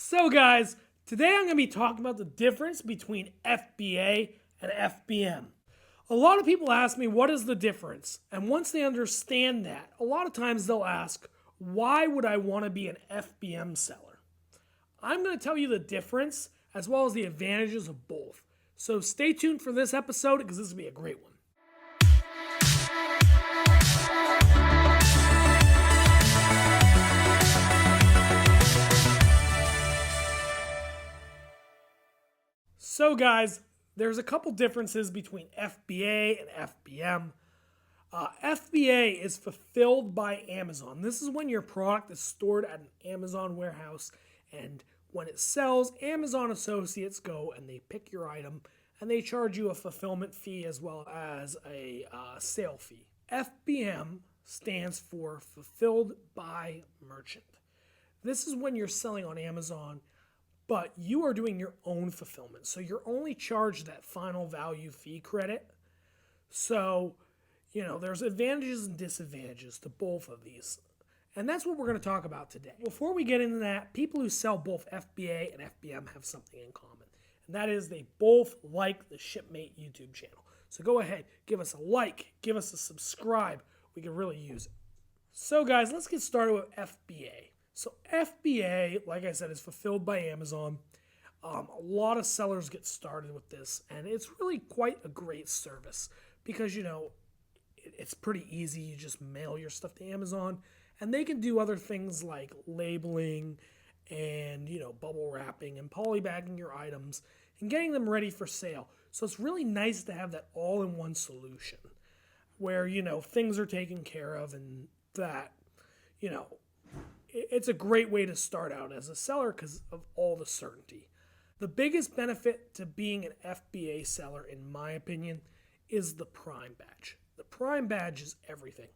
So guys, today I'm going to be talking about the difference between FBA and FBM. A lot of people ask me what is the difference, and once they understand that, a lot of times they'll ask, why would I want to be an FBM seller? I'm going to tell you the difference as well as the advantages of both. So stay tuned for this episode because this will be a great one. So guys, there's a couple differences between FBA and FBM. FBA is fulfilled by Amazon. This is when your product is stored at an Amazon warehouse, and when it sells, Amazon associates go and they pick your item and they charge you a fulfillment fee as well as a sale fee. FBM stands for Fulfilled by Merchant. This is when you're selling on Amazon, but you are doing your own fulfillment. So you're only charged that final value fee credit. So, there's advantages and disadvantages to both of these. And that's what we're going to talk about today. Before we get into that, people who sell both FBA and FBM have something in common. And that is they both like the Shipmate YouTube channel. So go ahead, give us a like, give us a subscribe. We can really use it. So guys, let's get started with FBA. So FBA, like I said, is fulfilled by Amazon. A lot of sellers get started with this, and it's really quite a great service because, it's pretty easy. You just mail your stuff to Amazon, and they can do other things like labeling and, bubble wrapping and polybagging your items and getting them ready for sale. So it's really nice to have that all-in-one solution where, things are taken care of and that, it's a great way to start out as a seller because of all the certainty. The biggest benefit to being an FBA seller, in my opinion, is the Prime badge. The Prime badge is everything.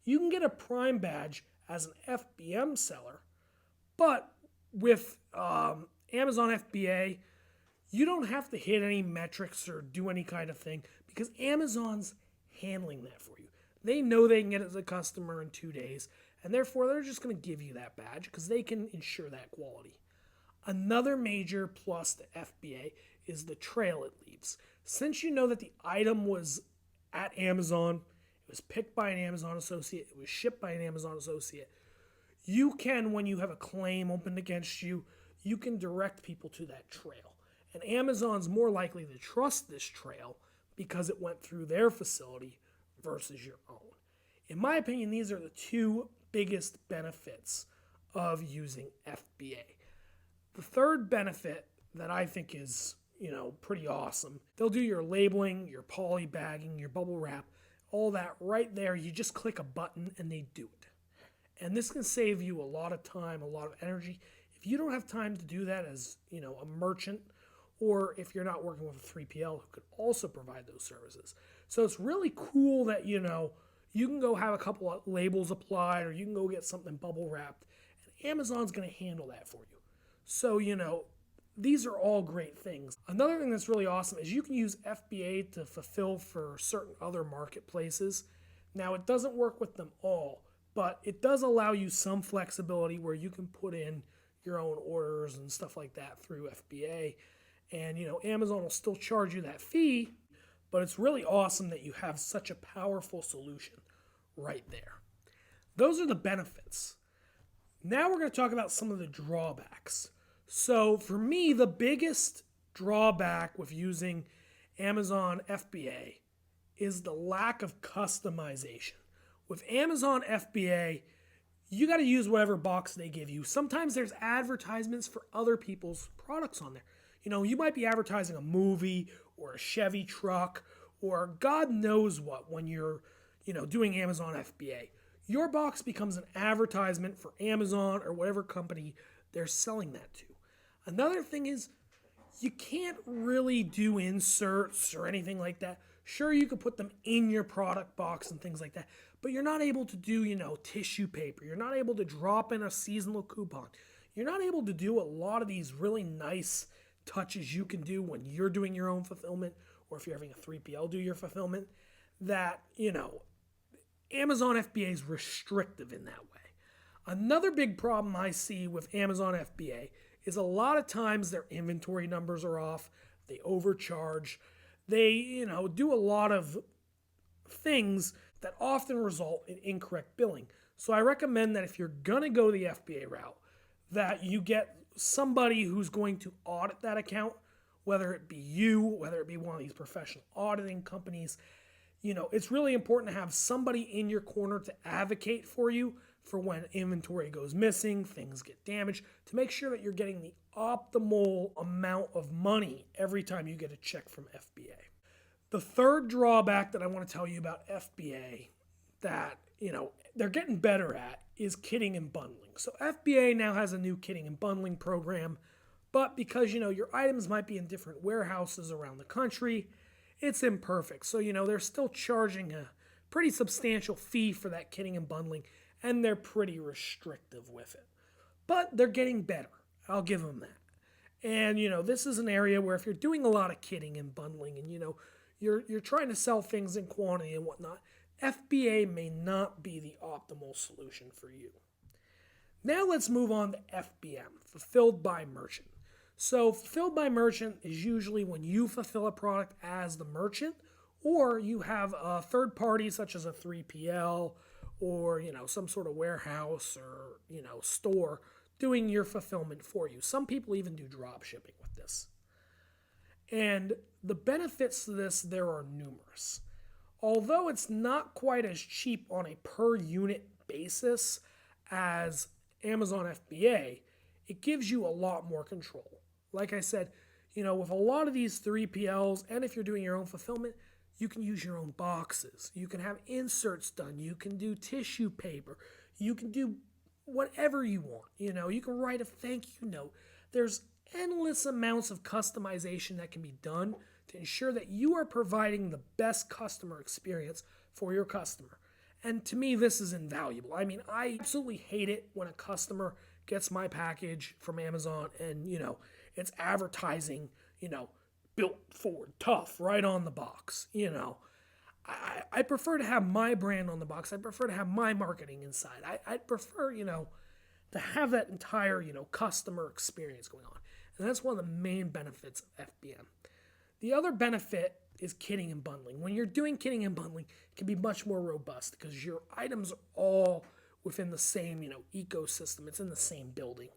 You can get a Prime badge as an FBM seller, but with Amazon FBA, you don't have to hit any metrics or do any kind of thing because Amazon's handling that for you. They know they can get it to the customer in 2 days, and therefore they're just going to give you that badge because they can ensure that quality. Another major plus to FBA is the trail it leaves. Since you know that the item was at Amazon, it was picked by an Amazon associate, it was shipped by an Amazon associate, you can, when you have a claim opened against you, you can direct people to that trail. And Amazon's more likely to trust this trail because it went through their facility versus your own. In my opinion, these are the two biggest benefits of using FBA. The third benefit that I think is, pretty awesome, they'll do your labeling, your poly bagging, your bubble wrap, all that right there. You just click a button and they do it. And this can save you a lot of time, a lot of energy. If you don't have time to do that as, a merchant, or if you're not working with a 3PL who could also provide those services. So it's really cool that, you can go have a couple of labels applied or you can go get something bubble wrapped and Amazon's going to handle that for you. So, these are all great things. Another thing that's really awesome is you can use FBA to fulfill for certain other marketplaces. Now, it doesn't work with them all, but it does allow you some flexibility where you can put in your own orders and stuff like that through FBA. And, Amazon will still charge you that fee, but it's really awesome that you have such a powerful solution right there. Those are the benefits. Now we're going to talk about some of the drawbacks. So for me, the biggest drawback with using Amazon FBA is the lack of customization. With Amazon FBA, you got to use whatever box they give you. Sometimes there's advertisements for other people's products on there. You might be advertising a movie or a Chevy truck or God knows what when you're, doing Amazon FBA. Your box becomes an advertisement for Amazon or whatever company they're selling that to. Another thing is you can't really do inserts or anything like that. Sure, you could put them in your product box and things like that, but you're not able to do, tissue paper. You're not able to drop in a seasonal coupon. You're not able to do a lot of these really nice touches you can do when you're doing your own fulfillment or if you're having a 3PL do your fulfillment that, Amazon FBA is restrictive in that way. Another big problem I see with Amazon FBA is a lot of times their inventory numbers are off, they overcharge, they, do a lot of things that often result in incorrect billing. So I recommend that if you're going to go the FBA route, that you get somebody who's going to audit that account, whether it be you, whether it be one of these professional auditing companies. It's really important to have somebody in your corner to advocate for you for when inventory goes missing, things get damaged, to make sure that you're getting the optimal amount of money every time you get a check from FBA. The third drawback that I want to tell you about FBA that, they're getting better at is kitting and bundling. So FBA now has a new kitting and bundling program, but because, your items might be in different warehouses around the country, it's imperfect. So, they're still charging a pretty substantial fee for that kitting and bundling, and they're pretty restrictive with it. But they're getting better. I'll give them that. And, this is an area where if you're doing a lot of kitting and bundling and, you're trying to sell things in quantity and whatnot, FBA may not be the optimal solution for you. Now let's move on to FBM, Fulfilled by Merchant. So fulfilled by merchant is usually when you fulfill a product as the merchant, or you have a third party such as a 3PL or, some sort of warehouse or, store doing your fulfillment for you. Some people even do drop shipping with this. And the benefits to this, there are numerous. Although it's not quite as cheap on a per unit basis as Amazon FBA, it gives you a lot more control. Like I said, with a lot of these 3PLs, and if you're doing your own fulfillment, you can use your own boxes. You can have inserts done. You can do tissue paper. You can do whatever you want. You can write a thank you note. There's endless amounts of customization that can be done to ensure that you are providing the best customer experience for your customer. And to me, this is invaluable. I absolutely hate it when a customer gets my package from Amazon and, it's advertising, built Ford tough right on the box. I prefer to have my brand on the box. I prefer to have my marketing inside. I prefer, to have that entire, customer experience going on. And that's one of the main benefits of FBM. The other benefit is kitting and bundling. When you're doing kitting and bundling, it can be much more robust because your items are all within the same, ecosystem. It's in the same building.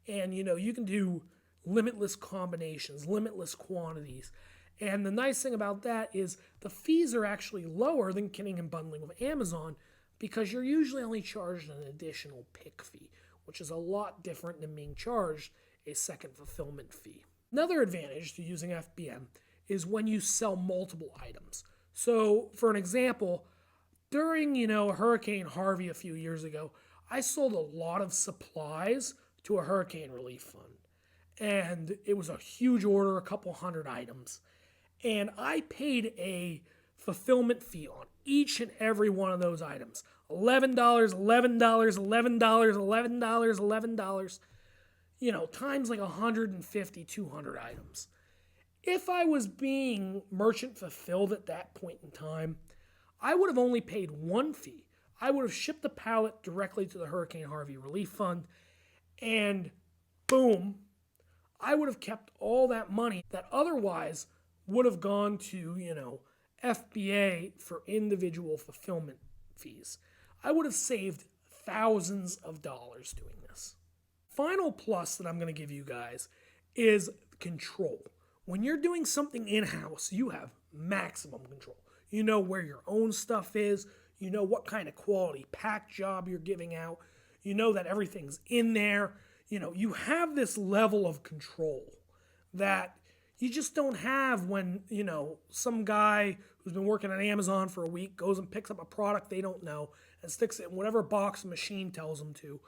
And, you can do limitless combinations, limitless quantities. And the nice thing about that is the fees are actually lower than kitting and bundling with Amazon because you're usually only charged an additional pick fee, which is a lot different than being charged a second fulfillment fee. Another advantage to using FBM is when you sell multiple items. So, for an example, during, Hurricane Harvey a few years ago, I sold a lot of supplies to a hurricane relief fund. And it was a huge order, a couple hundred items. And I paid a fulfillment fee on each and every one of those items. $11, $11, $11, $11, $11, times like 150, 200 items. If I was being merchant fulfilled at that point in time, I would have only paid one fee. I would have shipped the pallet directly to the Hurricane Harvey Relief Fund, and boom, I would have kept all that money that otherwise would have gone to, FBA for individual fulfillment fees. I would have saved thousands of dollars doing this. Final plus that I'm going to give you guys is control. When you're doing something in-house, you have maximum control. You know where your own stuff is. You know what kind of quality pack job you're giving out. You know that everything's in there. You have this level of control that you just don't have when, some guy who's been working at Amazon for a week goes and picks up a product they don't know and sticks it in whatever box the machine tells them to.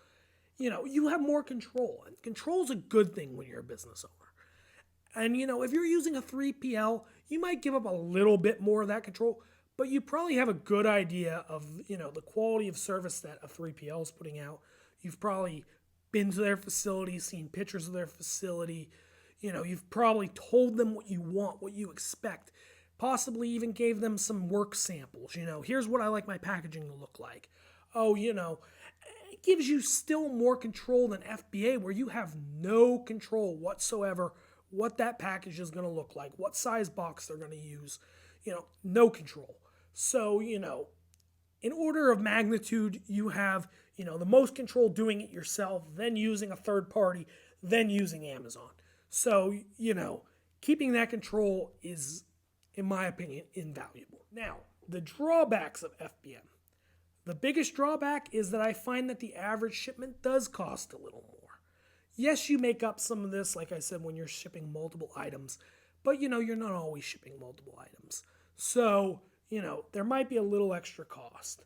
You have more control. And control is a good thing when you're a business owner. And, if you're using a 3PL, you might give up a little bit more of that control, but you probably have a good idea of, the quality of service that a 3PL is putting out. You've probably been to their facility, seen pictures of their facility. You've probably told them what you want, what you expect. Possibly even gave them some work samples. Here's what I like my packaging to look like. Oh, gives you still more control than FBA, where you have no control whatsoever what that package is going to look like, what size box they're going to use, no control. So, in order of magnitude, you have, the most control doing it yourself, then using a third party, then using Amazon. So, keeping that control is, in my opinion, invaluable. Now, the drawbacks of FBM. The biggest drawback is that I find that the average shipment does cost a little more. Yes, you make up some of this, like I said, when you're shipping multiple items, but you're not always shipping multiple items. So, there might be a little extra cost.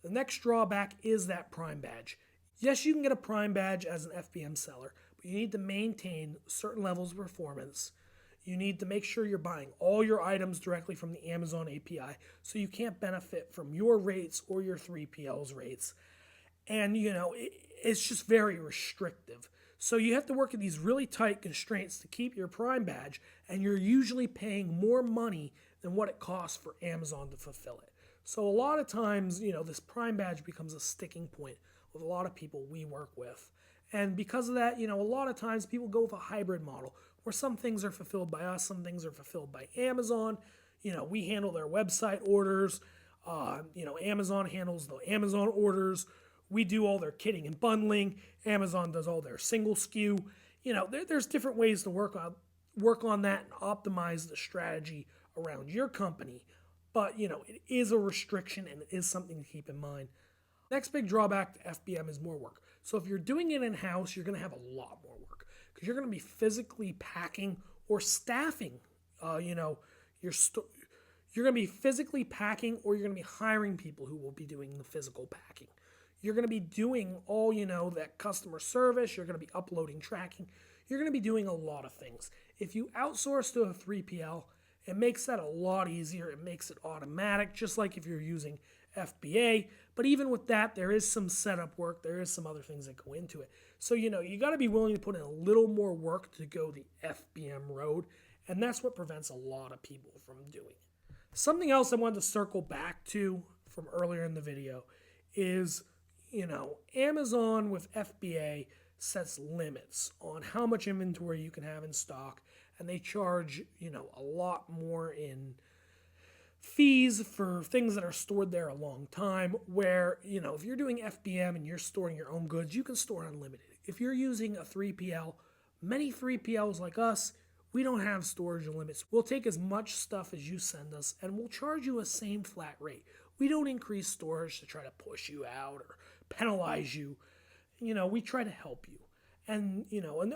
The next drawback is that Prime badge. Yes, you can get a Prime badge as an FBM seller, but you need to maintain certain levels of performance. You need to make sure you're buying all your items directly from the Amazon API, so you can't benefit from your rates or your 3PL's rates. And, it's just very restrictive. So you have to work at these really tight constraints to keep your Prime badge, and you're usually paying more money than what it costs for Amazon to fulfill it. So a lot of times, this Prime badge becomes a sticking point with a lot of people we work with. And because of that, a lot of times people go with a hybrid model, where some things are fulfilled by us, some things are fulfilled by Amazon. We handle their website orders. Amazon handles the Amazon orders. We do all their kitting and bundling. Amazon does all their single SKU. There's different ways to work on that and optimize the strategy around your company. But, it is a restriction and it is something to keep in mind. Next big drawback to FBM is more work. So if you're doing it in-house, you're going to have a lot more work, because you're going to be physically packing or staffing, you're going to be physically packing, or you're going to be hiring people who will be doing the physical packing. You're going to be doing all, that customer service. You're going to be uploading tracking. You're going to be doing a lot of things. If you outsource to a 3PL, it makes that a lot easier. It makes it automatic, just like if you're using FBA. But even with that, there is some setup work. There is some other things that go into it. So, you got to be willing to put in a little more work to go the FBM road. And that's what prevents a lot of people from doing it. Something else I wanted to circle back to from earlier in the video is, Amazon with FBA sets limits on how much inventory you can have in stock. And they charge, a lot more in fees for things that are stored there a long time, where, if you're doing FBM and you're storing your own goods, you can store unlimited. If you're using a 3PL, many 3PLs like us, we don't have storage limits. We'll take as much stuff as you send us, and we'll charge you a same flat rate. We don't increase storage to try to push you out or penalize you. We try to help you. And,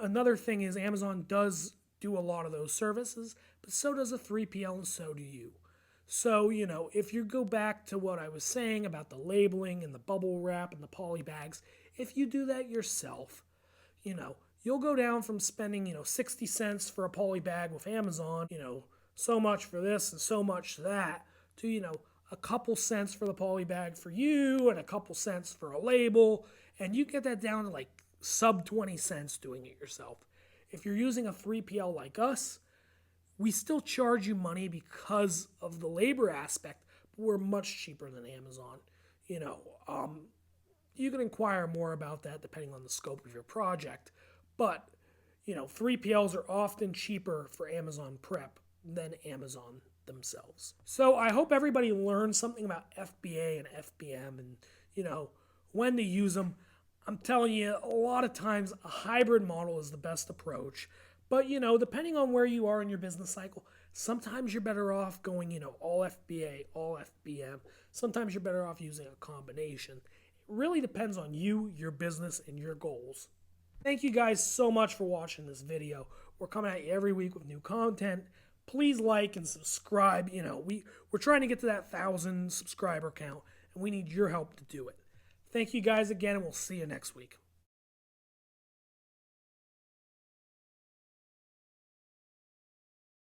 another thing is Amazon does do a lot of those services, but so does a 3PL and so do you. So, if you go back to what I was saying about the labeling and the bubble wrap and the poly bags, if you do that yourself, you'll go down from spending, 60 cents for a poly bag with Amazon, so much for this and so much for that, to, a couple cents for the poly bag for you and a couple cents for a label, and you get that down to like sub 20 cents doing it yourself. If you're using a 3PL like us, we still charge you money because of the labor aspect, but we're much cheaper than Amazon. You can inquire more about that depending on the scope of your project, but 3PLs are often cheaper for Amazon prep than Amazon themselves. So I hope everybody learned something about FBA and FBM and, when to use them. I'm telling you, a lot of times a hybrid model is the best approach. But, depending on where you are in your business cycle, sometimes you're better off going, all FBA, all FBM. Sometimes you're better off using a combination. It really depends on you, your business, and your goals. Thank you guys so much for watching this video. We're coming at you every week with new content. Please like and subscribe. We're trying to get to that 1,000 subscriber count, and we need your help to do it. Thank you guys again, and we'll see you next week.